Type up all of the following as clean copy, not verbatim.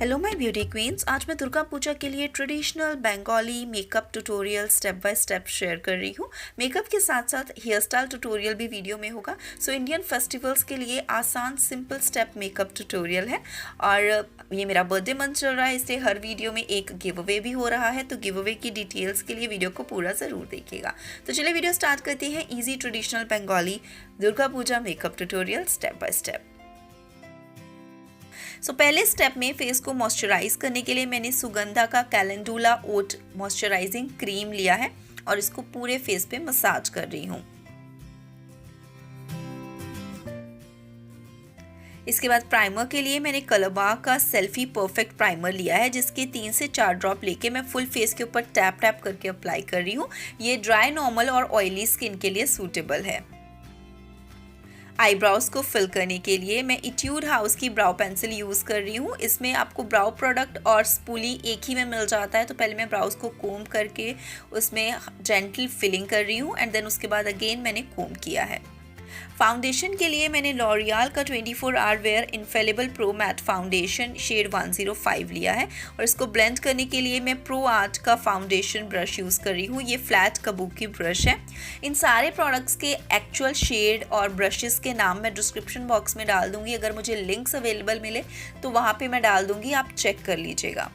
Hello my beauty queen's. आज मैं दुर्गा पूजा के लिए traditional Bengali makeup tutorial step by step share कर रही हूँ। मेकअप के साथ साथ हेयर स्टाइल ट्यूटोरियल भी वीडियो में होगा। सो इंडियन फेस्टिवल्स के लिए आसान सिंपल स्टेप मेकअप ट्यूटोरियल है और ये मेरा बर्थडे मंथ चल रहा है, इसलिए हर वीडियो में एक गिव अवे भी हो रहा है। तो गिव अवे की डिटेल्स के लिए वीडियो को पूरा ज़रूर देखिएगा। तो चलिए वीडियो स्टार्ट करते हैं। Easy traditional Bengali Durga Puja makeup tutorial step by step. पहले स्टेप में फेस को मॉइस्चराइज करने के लिए मैंने सुगंधा का कैलेंडुला ओट मॉइस्चराइजिंग क्रीम लिया है और इसको पूरे फेस पे मसाज कर रही हूँ। इसके बाद प्राइमर के लिए मैंने कलबा का सेल्फी परफेक्ट प्राइमर लिया है, जिसके 3 से 4 ड्रॉप लेके मैं फुल फेस के ऊपर टैप टैप करके अप्लाई कर रही हूँ। ये ड्राई, नॉर्मल और ऑयली स्किन के लिए सूटेबल है। आईब्राउज को फिल करने के लिए मैं इट्यूड हाउस की ब्राउ पेंसिल यूज़ कर रही हूँ। इसमें आपको ब्राउ प्रोडक्ट और स्पूली एक ही में मिल जाता है। तो पहले मैं ब्राउज को कोम करके उसमें जेंटल फिलिंग कर रही हूँ एंड देन उसके बाद अगेन मैंने कोम किया है। फाउंडेशन के लिए मैंने लॉरियल का 24 hour wear infallible pro matte foundation shade 105 लिया है और इसको ब्लेंड करने के लिए मैं प्रो आर्ट का फाउंडेशन ब्रश यूज़ कर रही हूँ। ये फ्लैट कबूकी ब्रश है। इन सारे प्रोडक्ट्स के एक्चुअल शेड और ब्रशेस के नाम मैं डिस्क्रिप्शन बॉक्स में डाल दूँगी। अगर मुझे लिंक्स अवेलेबल मिले तो वहाँ पर मैं डाल दूँगी, आप चेक कर लीजिएगा।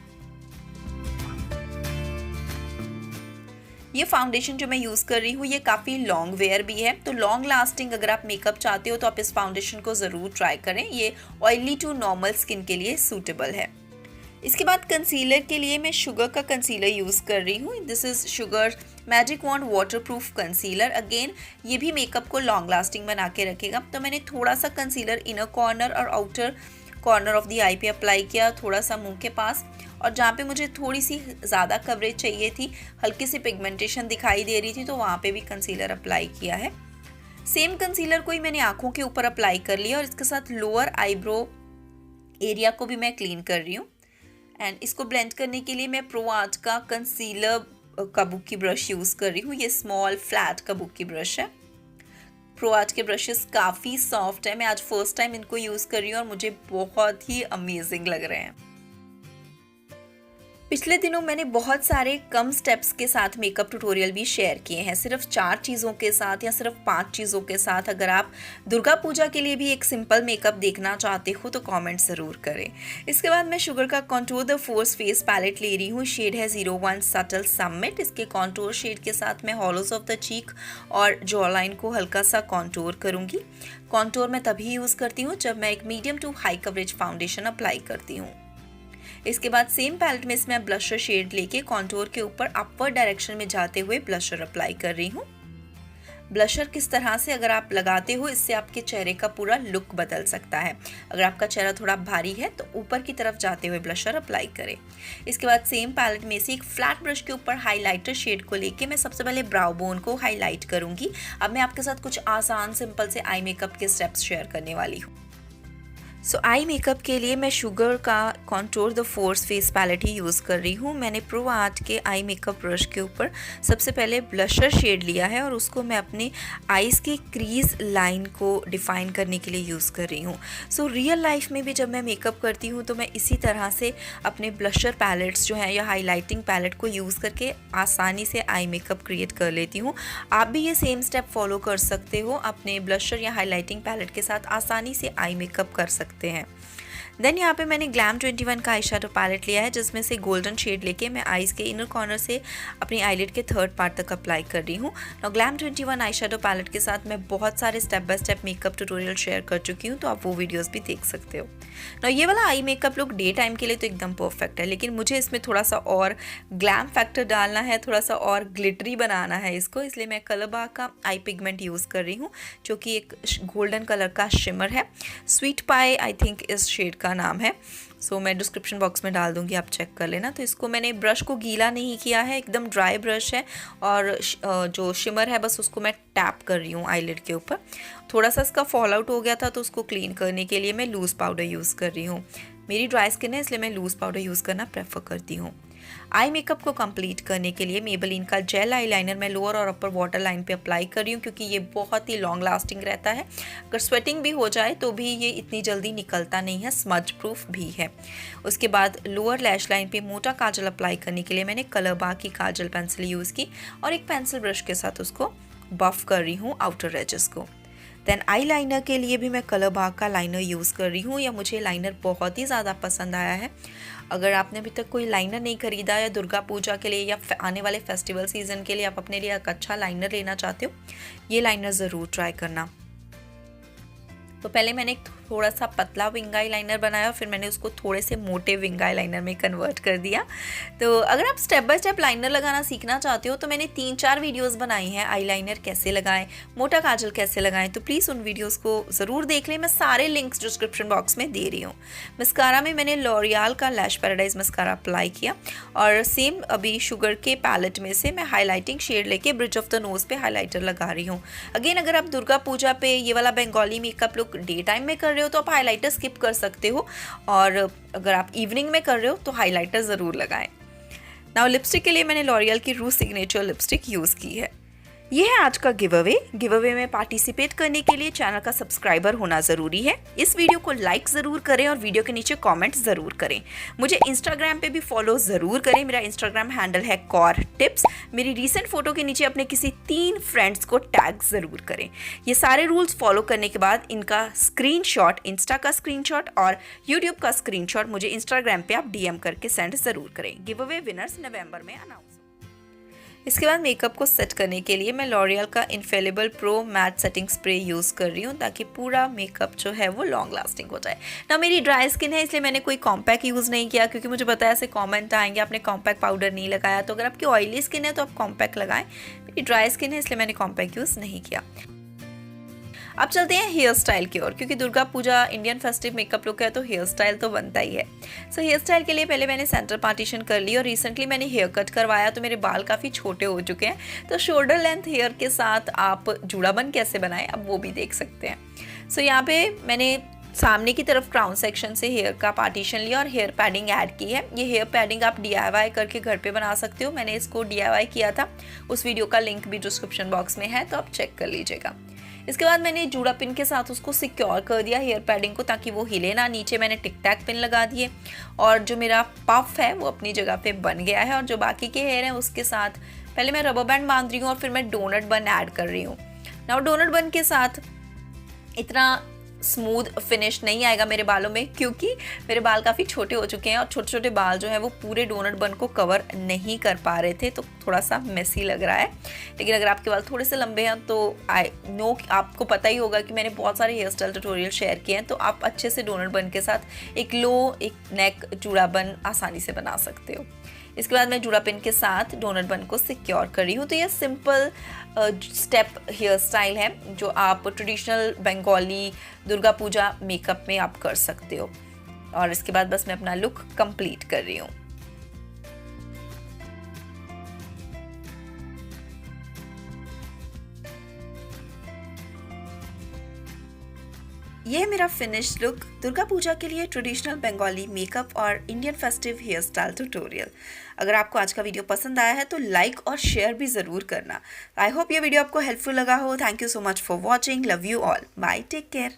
ये फाउंडेशन जो मैं यूज़ कर रही हूँ ये काफ़ी लॉन्ग वेयर भी है। तो लॉन्ग लास्टिंग अगर आप मेकअप चाहते हो तो आप इस फाउंडेशन को ज़रूर ट्राई करें। ये ऑयली टू नॉर्मल स्किन के लिए सूटेबल है। इसके बाद कंसीलर के लिए मैं शुगर का कंसीलर यूज़ कर रही हूँ। This is Sugar magic wand waterproof concealer. Again ये भी मेकअप को लॉन्ग लास्टिंग बना के रखेगा। तो मैंने थोड़ा सा कंसीलर इनर कॉर्नर और आउटर कॉर्नर ऑफ द आई पे अप्लाई किया, थोड़ा सा मुंह के पास, और जहाँ पे मुझे थोड़ी सी ज़्यादा कवरेज चाहिए थी, हल्की सी पिगमेंटेशन दिखाई दे रही थी, तो वहाँ पे भी कंसीलर अप्लाई किया है। सेम कंसीलर को ही मैंने आँखों के ऊपर अप्लाई कर लिया और इसके साथ लोअर आईब्रो एरिया को भी मैं क्लीन कर रही हूँ। एंड इसको ब्लेंड करने के लिए मैं प्रो आर्ट का कंसीलर कबूकी ब्रश यूज़ कर रही हूँ। ये स्मॉल फ्लैट कबूकी ब्रश है। प्रो आर्ट के ब्रशेस काफ़ी सॉफ्ट है। मैं आज फर्स्ट टाइम इनको यूज़ कर रही हूँ और मुझे बहुत ही अमेजिंग लग रहे हैं। पिछले दिनों मैंने बहुत सारे कम स्टेप्स के साथ मेकअप ट्यूटोरियल भी शेयर किए हैं, सिर्फ 4 चीज़ों के साथ या सिर्फ 5 चीज़ों के साथ। अगर आप दुर्गा पूजा के लिए भी एक सिंपल मेकअप देखना चाहते हो तो कमेंट ज़रूर करें। इसके बाद मैं शुगर का contour de force face palette ले रही हूँ। शेड है 01 सटल समिट। इसके कॉन्टूर शेड के साथ मैं हॉलोज ऑफ द चीक और जॉ लाइन को हल्का सा कॉन्टूर करूँगी। कॉन्टूर मैं तभी यूज़ करती हूँ जब मैं एक medium to high coverage foundation apply करती हूँ। इसके बाद सेम पैलेट में इसमें ब्लशर शेड लेके कॉन्टूर के ऊपर अपवर्ड डायरेक्शन में जाते हुए ब्लशर अप्लाई कर रही हूँ। ब्लशर किस तरह से अगर आप लगाते हो, इससे आपके चेहरे का पूरा लुक बदल सकता है। अगर आपका चेहरा थोड़ा भारी है तो ऊपर की तरफ जाते हुए ब्लशर अप्लाई करें। इसके बाद सेम पैलेट में से एक फ्लैट ब्रश के ऊपर हाइलाइटर शेड को लेके मैं सबसे पहले ब्राउ बोन को हाईलाइट करूँगी। अब मैं आपके साथ कुछ आसान सिंपल से आई मेकअप के स्टेप्स शेयर करने वाली हूँ। आई मेकअप के लिए मैं शुगर का contour de force face palette ही यूज़ कर रही हूँ। मैंने प्रो आर्ट के आई मेकअप ब्रश के ऊपर सबसे पहले ब्लशर शेड लिया है और उसको मैं अपने आईज़ की क्रीज लाइन को डिफ़ाइन करने के लिए यूज़ कर रही हूँ। रियल लाइफ में भी जब मैं मेकअप करती हूँ तो मैं इसी तरह से अपने ब्लशर पैलेट्स जो हैं या हाईलाइटिंग पैलेट को यूज़ करके आसानी से आई मेकअप क्रिएट कर लेती हूँ। आप भी ये सेम स्टेप फॉलो कर सकते हो। अपने ब्लशर या हाईलाइटिंग पैलेट के साथ आसानी से आई मेकअप कर सकते हैं। देन यहाँ पे मैंने ग्लैम 21 का आई शैडो पैलेट लिया है, जिसमें से गोल्डन शेड लेके मैं आईज के इनर कॉर्नर से अपनी आईलिड के थर्ड पार्ट तक अप्लाई कर रही हूँ। और ग्लैम 21 आई शैडो पैलेट के साथ मैं बहुत सारे step by step makeup tutorial share कर चुकी हूँ, तो आप वो वीडियोस भी देख सकते हो। ये वाला eye makeup look day time के लिए तो एकदम परफेक्ट है, लेकिन मुझे इसमें थोड़ा सा और ग्लैम फैक्टर डालना है, थोड़ा सा और ग्लिटरी बनाना है इसको, इसलिए मैं कलबा का आई पिगमेंट यूज़ कर रही हूँ, जो कि एक गोल्डन कलर का शिमर है। स्वीट पाई आई थिंक इस शेड का नाम है। मैं डिस्क्रिप्शन बॉक्स में डाल दूंगी, आप चेक कर लेना। तो इसको मैंने ब्रश को गीला नहीं किया है, एकदम ड्राई ब्रश है और जो शिमर है बस उसको मैं टैप कर रही हूँ आईलिड के ऊपर। थोड़ा सा इसका फॉल आउट हो गया था तो उसको क्लीन करने के लिए मैं लूज़ पाउडर यूज़ कर रही हूँ। मेरी ड्राई स्किन है इसलिए मैं लूज़ पाउडर यूज़ करना प्रेफर करती हूँ। आई मेकअप को कंप्लीट करने के लिए मेबेलिन का जेल आईलाइनर मैं लोअर और अपर वाटर लाइन पे अप्लाई कर रही हूँ, क्योंकि ये बहुत ही लॉन्ग लास्टिंग रहता है। अगर स्वेटिंग भी हो जाए तो भी ये इतनी जल्दी निकलता नहीं है, स्मज प्रूफ भी है। उसके बाद लोअर लैश लाइन पे मोटा काजल अप्लाई करने के लिए मैंने कलर बार की काजल पेंसिल यूज़ की और एक पेंसिल ब्रश के साथ उसको बफ कर रही हूँ आउटर एजेस को। देन आई लाइनर के लिए भी मैं कलर बाग का लाइनर यूज़ कर रही हूँ। या मुझे लाइनर बहुत ही ज़्यादा पसंद आया है। अगर आपने अभी तक कोई लाइनर नहीं खरीदा या दुर्गा पूजा के लिए या आने वाले फेस्टिवल सीजन के लिए आप अपने लिए एक अच्छा लाइनर लेना चाहते हो, ये लाइनर ज़रूर ट्राई करना। तो पहले मैंने एक थोड़ा सा पतला विंग आई लाइनर बनाया और फिर मैंने उसको थोड़े से मोटे विंग आई लाइनर में कन्वर्ट कर दिया। तो अगर आप स्टेप बाय स्टेप लाइनर लगाना सीखना चाहते हो तो मैंने 3-4 वीडियोस बनाई हैं, आई लाइनर कैसे लगाएं, मोटा काजल कैसे लगाएं, तो प्लीज़ उन वीडियोस को ज़रूर देख लें। मैं सारे लिंक्स डिस्क्रिप्शन बॉक्स में दे रही हूँ। मस्कारा में मैंने लॉरियल का लैश पैराडाइज मस्कारा अप्लाई किया और सेम अभी शुगर के पैलेट में से मैं हाईलाइटिंग शेड लेके ब्रिज ऑफ द नोज़ पे हाईलाइटर लगा रही हूँ। अगेन अगर आप दुर्गा पूजा पे ये वाला Bengali makeup look day time में कर रहे हो तो आप हाइलाइटर स्किप कर सकते हो, और अगर आप इवनिंग में कर रहे हो तो हाइलाइटर ज़रूर लगाएं। नाउ लिपस्टिक के लिए मैंने लॉरियल की रू सिग्नेचर लिपस्टिक यूज़ की है। ये है आज का गिव अवे में पार्टिसिपेट करने के लिए चैनल का सब्सक्राइबर होना ज़रूरी है। इस वीडियो को लाइक ज़रूर करें और वीडियो के नीचे कमेंट ज़रूर करें। मुझे इंस्टाग्राम पे भी फॉलो ज़रूर करें। मेरा इंस्टाग्राम हैंडल है कौर टिप्स। मेरी रीसेंट फ़ोटो के नीचे अपने किसी 3 फ्रेंड्स को टैग ज़रूर करें। ये सारे रूल्स फॉलो करने के बाद इनका स्क्रीनशॉट, इंस्टा का स्क्रीनशॉट और यूट्यूब का स्क्रीनशॉट मुझे इंस्टाग्राम पे आप DM करके सेंड ज़रूर करें। गिव अवे विनर्स नवंबर में अनाउंस। इसके बाद मेकअप को सेट करने के लिए मैं लॉरियल का infallible pro matte setting spray use कर रही हूँ ताकि पूरा मेकअप जो है वो लॉन्ग लास्टिंग हो जाए। ना मेरी ड्राई स्किन है इसलिए मैंने कोई कॉम्पैक्ट यूज़ नहीं किया, क्योंकि मुझे पता है ऐसे कमेंट आएंगे आपने कॉम्पैक्ट पाउडर नहीं लगाया। तो अगर आपकी ऑयली स्किन है तो आप कॉम्पैक्ट लगाएं। मेरी ड्राई स्किन है इसलिए मैंने कॉम्पैक्ट यूज़ नहीं किया। अब चलते हैं हेयर स्टाइल की ओर, क्योंकि Durga Puja Indian festive makeup look है तो हेयर स्टाइल तो बनता ही है। सो हेयर स्टाइल के लिए पहले मैंने सेंटर पार्टीशन कर ली और रिसेंटली मैंने हेयर कट करवाया तो मेरे बाल काफ़ी छोटे हो चुके हैं। तो शोल्डर लेंथ हेयर के साथ आप जूड़ाबन कैसे बनाएं अब वो भी देख सकते हैं। सो यहाँ पे मैंने सामने की तरफ क्राउन सेक्शन से हेयर का पार्टीशन लिया और हेयर पैडिंग ऐड की है। ये हेयर पैडिंग आप DIY करके घर पे बना सकते हो। मैंने इसको DIY किया था, उस वीडियो का लिंक भी डिस्क्रिप्शन बॉक्स में है तो आप चेक कर लीजिएगा। इसके बाद मैंने जूड़ा पिन के साथ उसको सिक्योर कर दिया हेयर पैडिंग को ताकि वो हिले ना। नीचे मैंने टिक टैक पिन लगा दिए और जो मेरा पफ है वो अपनी जगह पे बन गया है। और जो बाकी के हेयर हैं उसके साथ पहले मैं रबर बैंड बांध रही हूँ और फिर मैं डोनट बन ऐड कर रही हूँ। नाउ डोनट बन के साथ इतना स्मूथ फिनिश नहीं आएगा मेरे बालों में, क्योंकि मेरे बाल काफ़ी छोटे हो चुके हैं और छोटे छोटे बाल जो है वो पूरे डोनट बन को कवर नहीं कर पा रहे थे, तो थोड़ा सा मेसी लग रहा है। लेकिन अगर आपके बाल थोड़े से लंबे हैं तो आई नो आपको पता ही होगा कि मैंने बहुत सारे हेयर स्टाइल ट्यूटोरियल शेयर किए हैं, तो आप अच्छे से डोनट बन के साथ एक नेक जूड़ा बन आसानी से बना सकते हो। इसके बाद मैं जूड़ा पिन के साथ डोनट बन को सिक्योर कर रही हूँ। तो ये सिंपल स्टेप हेयर स्टाइल है जो आप ट्रेडिशनल बंगाली दुर्गा पूजा मेकअप में आप कर सकते हो। और इसके बाद बस मैं अपना लुक कंप्लीट कर रही हूँ। ये है मेरा फिनिश्ड लुक दुर्गा पूजा के लिए ट्रेडिशनल बंगाली मेकअप और Indian festive hair style tutorial. अगर आपको आज का वीडियो पसंद आया है तो लाइक और शेयर भी ज़रूर करना। आई होप ये वीडियो आपको हेल्पफुल लगा हो। Thank you so much for watching. Love you all. Bye, take care.